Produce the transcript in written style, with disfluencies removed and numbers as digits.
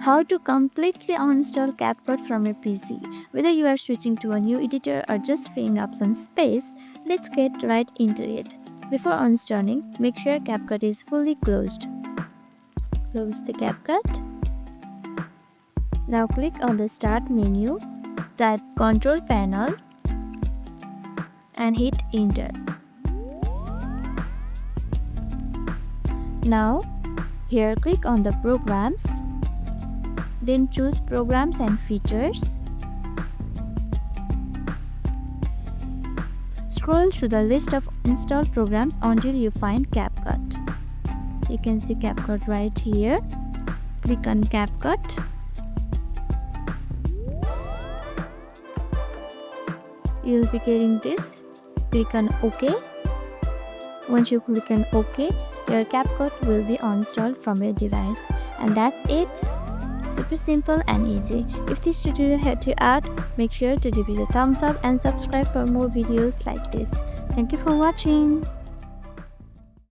How to completely uninstall CapCut from your PC. Whether you are switching to a new editor or just freeing up some space, let's get right into it. Before uninstalling, make sure CapCut is fully closed. Close the CapCut. Now click on the Start menu, type Control Panel and hit Enter. Now, here click on the Programs, then choose Programs and Features. Scroll through the list of installed programs until you find CapCut. You can see CapCut right here. Click on CapCut. You'll be getting this. Click on OK. Once you click on OK, your CapCut will be uninstalled from your device. And that's it. Super simple and easy. If this tutorial helped you out, make sure to give it a thumbs up and subscribe for more videos like this. Thank you for watching.